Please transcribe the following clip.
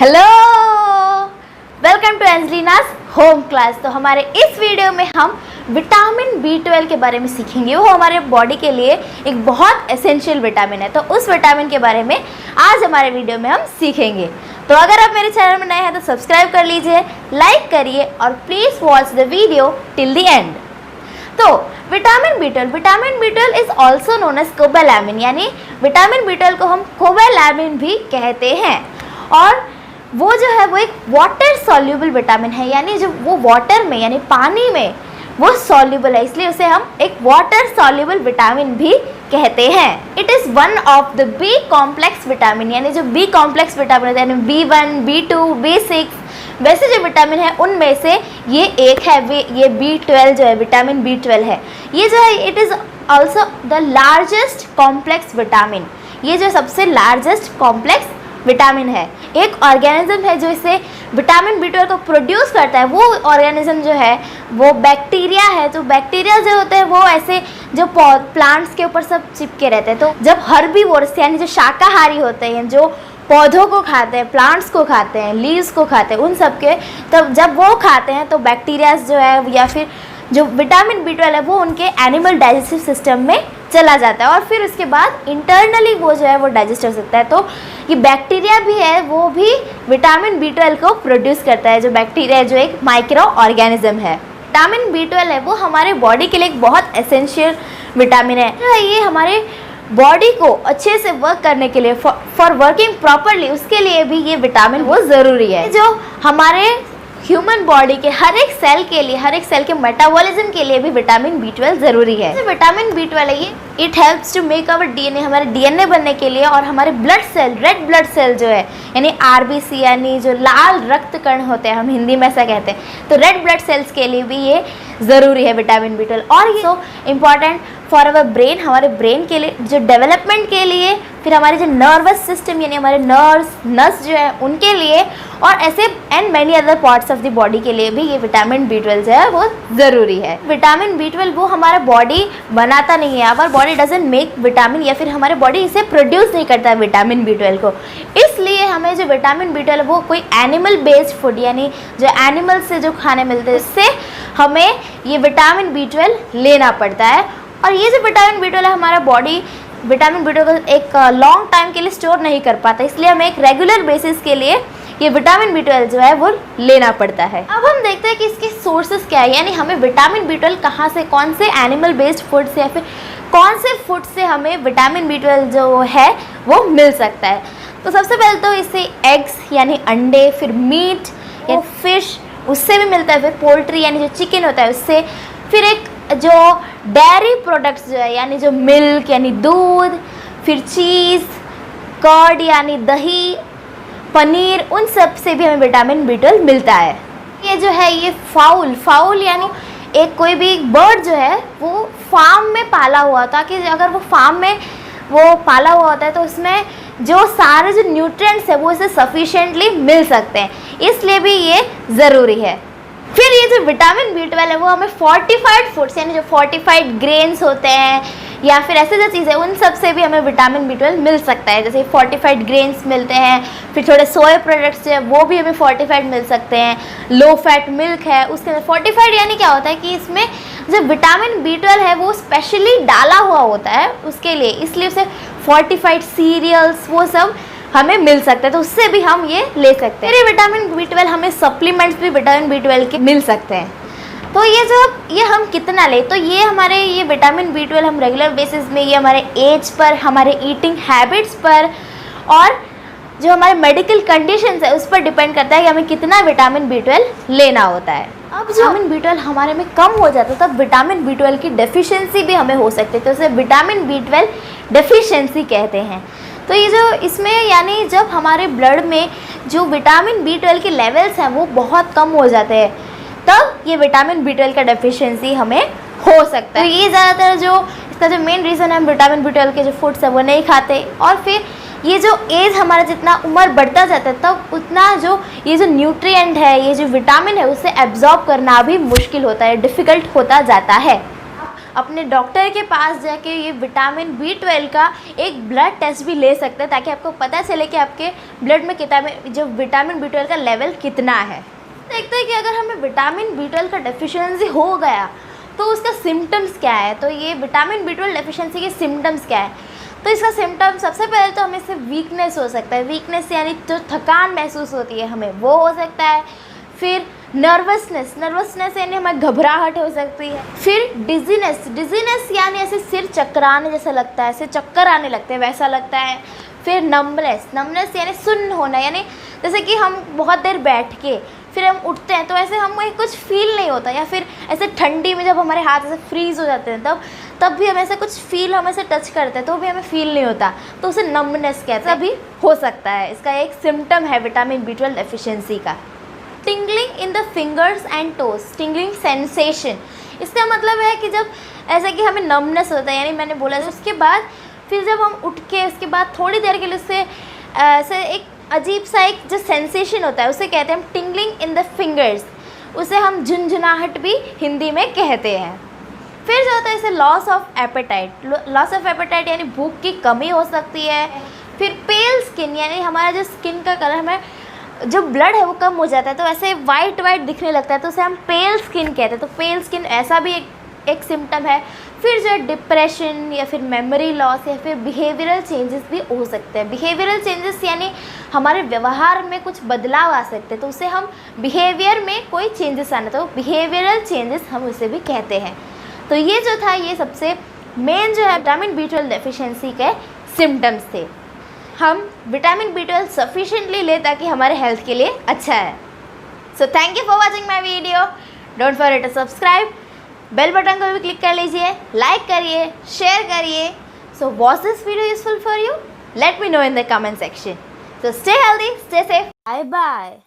Hello, welcome to Angelina's home class. तो हमारे इस वीडियो में हम विटामिन B12 के बारे में सीखेंगे। वो हमारे बॉडी के लिए एक बहुत एसेंशियल विटामिन है। तो उस विटामिन के बारे में आज हमारे वीडियो में हम सीखेंगे। तो अगर आप मेरे चैनल में नए हैं तो सब्सक्राइब कर लीजिए, लाइक करिए और please watch the video till the end. तो vitamin B12 is also known as cobalamin, यानी विटामिन B12 को हम कोबैलामिन भी कहते हैं। और वो जो है वो एक वाटर सॉल्युबल विटामिन है, यानी जो वो वाटर में यानी पानी में वो सॉल्युबल है, इसलिए उसे हम एक वाटर सॉल्युबल विटामिन भी कहते हैं। It is one of the B complex vitamin, यानी जो बी कॉम्प्लेक्स विटामिन होता है यानी B1, B2, B6 वैसे जो विटामिन है उनमें से ये एक है। ये B12 जो है विटामिन B12 है। ये जो है it is also the largest complex vitamin. ये जो सबसे लार्जेस्ट कॉम्प्लेक्स विटामिन है। एक ऑर्गेनिज्म है जो इसे विटामिन B12 को प्रोड्यूस करता है। वो ऑर्गेनिज्म जो है वो बैक्टीरिया है। तो बैक्टीरिया जो होते हैं वो ऐसे जो प्लांट्स के ऊपर सब चिपके रहते हैं। तो जब हर्बीवोर्स यानी जो शाकाहारी होते हैं, जो पौधों को खाते हैं, प्लांट्स को खाते हैं, लीव्स को खाते हैं, उन सब के तब जब वो खाते हैं तो बैक्टीरिया जो है या फिर जो विटामिन B12 है वो उनके एनिमल डाइजेस्टिव सिस्टम में चला जाता है और फिर उसके बाद इंटरनली वो जो है वो डाइजेस्ट हो सकता है। तो ये बैक्टीरिया भी है, वो भी विटामिन B12 को प्रोड्यूस करता है। जो बैक्टीरिया जो एक माइक्रो ऑर्गेनिज्म है। विटामिन B12 है वो हमारे बॉडी के लिए एक बहुत एसेंशियल विटामिन है। ये हमारे बॉडी को अच्छे से वर्क करने के लिए फॉर वर्किंग प्रॉपरली उसके लिए भी ये विटामिन वो ज़रूरी है। जो हमारे ह्यूमन बॉडी के हर एक सेल के लिए, हर एक सेल के मेटाबॉलिज्म के लिए भी विटामिन B12 ज़रूरी है। जो विटामिन B12 है ये it helps to make our DNA, हमारे DNA बनने के लिए, और हमारे blood cell, red blood cell जो है यानी RBC यानी जो लाल रक्त कण होते हैं, हम हिंदी में ऐसा कहते हैं। तो रेड ब्लड सेल्स के लिए भी ये ज़रूरी है विटामिन B12। और ये so important for our brain, हमारे ब्रेन के लिए, जो डेवलपमेंट के लिए, फिर हमारे जो नर्वस सिस्टम यानी हमारे नर्व्स जो है उनके लिए, और ऐसे and many other parts of the body के लिए भी ये विटामिन B12 जो है वो ज़रूरी है। विटामिन B12 वो हमारा बॉडी बनाता नहीं है, our body doesn't make vitamin, या फिर हमारे बॉडी इसे प्रोड्यूस नहीं करता है विटामिन B12 को। इसलिए हमें जो विटामिन B12 वो कोई एनिमल बेस्ड फूड यानी जो एनिमल से जो खाने मिलते हैं उससे हमें ये विटामिन B12 लेना पड़ता है। और ये जो विटामिन B12 है हमारा बॉडी विटामिन B12 को एक लॉन्ग टाइम के लिए स्टोर नहीं कर पाता, इसलिए हमें एक रेगुलर बेसिस के लिए ये विटामिन B12 जो है वो लेना पड़ता है। अब हम देखते हैं कि इसके सोर्सेस क्या है, यानी हमें विटामिन B12 कहाँ से, कौन से एनिमल बेस्ड फूड से या फिर कौन से फूड से हमें विटामिन B12 जो है वो मिल सकता है। तो सबसे पहले तो इससे एग्स यानी अंडे, फिर मीट या फिश उससे भी मिलता है, फिर पोल्ट्री यानी जो चिकन होता है उससे, फिर एक जो डेयरी प्रोडक्ट्स जो है यानी जो मिल्क यानी दूध, फिर चीज़, कर्ड यानी दही, पनीर, उन सब से भी हमें विटामिन B12 मिलता है। ये जो है ये फाउल यानी एक कोई भी बर्ड जो है वो फार्म में पाला हुआ, ताकि अगर वो फार्म में वो पाला हुआ होता है तो उसमें जो सारे जो न्यूट्रिएंट्स है वो इसे सफिशिएंटली मिल सकते हैं, इसलिए भी ये ज़रूरी है। फिर ये जो विटामिन B12 है वो हमें फोर्टिफाइड फूड्स यानी जो फोर्टिफाइड ग्रेन्स होते हैं या फिर ऐसे जो चीज़ें उन सब से भी हमें विटामिन B12 मिल सकता है। जैसे फोर्टिफाइड ग्रेन्स मिलते हैं, फिर थोड़े सोया प्रोडक्ट्स जो है वो भी हमें फोर्टिफाइड मिल सकते हैं। लो फैट मिल्क है उसके अंदर फोर्टिफाइड यानी क्या होता है कि इसमें जो विटामिन B12 है वो स्पेशली डाला हुआ होता है उसके लिए, इसलिए उसे फोर्टिफाइड सीरियल्स वो सब हमें मिल सकता है, तो उससे भी हम ये ले सकते हैं। फिर विटामिन B12 हमें सप्लीमेंट्स भी विटामिन B12 के मिल सकते हैं। तो ये हम कितना ले, तो ये हमारे ये विटामिन B12 हम रेगुलर बेसिस में ये हमारे एज पर, हमारे ईटिंग हैबिट्स पर और जो हमारे मेडिकल कंडीशंस है उस पर डिपेंड करता है कि हमें कितना विटामिन B12 लेना होता है। अब जो विटामिन B12 हमारे में कम हो जाता है तब विटामिन B12 की डेफिशिएंसी भी हमें हो सकती है, तो उसे विटामिन B12 डेफिशिएंसी कहते हैं। तो ये जो इसमें यानी जब हमारे ब्लड में जो विटामिन B12 के लेवल्स हैं वो बहुत कम हो जाते हैं तब ये विटामिन B12 का डेफिशिएंसी हमें हो सकता है। तो ये ज़्यादातर जो इसका जो मेन रीज़न है हम विटामिन B12 के जो फूड्स है वो नहीं खाते, और फिर ये जो एज हमारा जितना उम्र बढ़ता जाता है तब उतना जो ये जो न्यूट्रिएंट है, ये जो विटामिन है उसे एब्जॉर्ब करना भी मुश्किल होता है, डिफ़िकल्ट होता जाता है। अपने डॉक्टर के पास जाके ये विटामिन B12 का एक ब्लड टेस्ट भी ले सकते हैं, ताकि आपको पता चले कि आपके ब्लड में जो विटामिन B12 का लेवल कितना है। देखते हैं कि अगर हमें विटामिन B12 का डेफिशिएंसी हो गया तो उसका सिम्टम्स क्या है। तो ये विटामिन B12 डेफिशिएंसी के सिम्टम्स क्या है। तो इसका सिम्टम सबसे पहले तो हमें से वीकनेस हो सकता है। वीकनेस यानी जो थकान महसूस होती है हमें, वो हो सकता है। फिर नर्वसनेस यानी हमें घबराहट हो सकती है। फिर डिजीनेस यानी ऐसे सिर चकराने जैसा लगता है, ऐसे चक्कर आने लगते हैं वैसा लगता है। फिर नमनेस यानी सुन्न होना, यानी जैसे कि हम बहुत देर बैठ के फिर हम उठते हैं तो ऐसे हमें कुछ फील नहीं होता, या फिर ऐसे ठंडी में जब हमारे हाथ ऐसे फ्रीज़ हो जाते हैं तब भी हमें ऐसे कुछ फील, हम ऐसे टच करते हैं तो भी हमें फील नहीं होता, तो उसे नमनेस कहते हैं। भी हो सकता है, इसका एक सिम्टम है विटामिन B12 डेफिशिएंसी का। Tingling in the fingers and toes, tingling sensation, इसका मतलब है कि जब ऐसा कि हमें नमनेस होता है, यानी मैंने बोला उसके बाद फिर जब हम उठ के उसके बाद थोड़ी देर के लिए उससे ऐसे एक अजीब सा एक जो सेंसेशन होता है उसे कहते हैं हम टिंगलिंग इन द फिंगर्स, उसे हम झुनझुनाहट भी हिंदी में कहते हैं। फिर जो होता है इसे लॉस ऑफ एपेटाइट यानी भूख की कमी हो सकती है। फिर पेल स्किन यानी हमारा जो स्किन का कलर, हमें जो ब्लड है वो कम हो जाता है तो ऐसे वाइट दिखने लगता है, तो उसे हम पेल स्किन कहते हैं। तो पेल स्किन ऐसा भी एक सिम्टम है। फिर जो डिप्रेशन या फिर मेमोरी लॉस या फिर बिहेवियरल चेंजेस भी हो सकते हैं। बिहेवियरल चेंजेस यानी हमारे व्यवहार में कुछ बदलाव आ सकते हैं, तो उसे हम बिहेवियर में कोई चेंजेस आना, तो बिहेवियरल चेंजेस हम उसे भी कहते हैं। तो ये जो था ये सबसे मेन जो है विटामिन B12 डेफिशिएंसी के सिम्टम्स थे। हम विटामिन B12 सफिशिएंटली ले ताकि हमारे हेल्थ के लिए अच्छा है। So thank you for watching my video. Don't forget to subscribe, bell button को भी क्लिक कर लीजिए, लाइक करिए, शेयर करिए। So was this video useful for you? Let me know in the comment section. So stay healthy, stay safe, bye bye.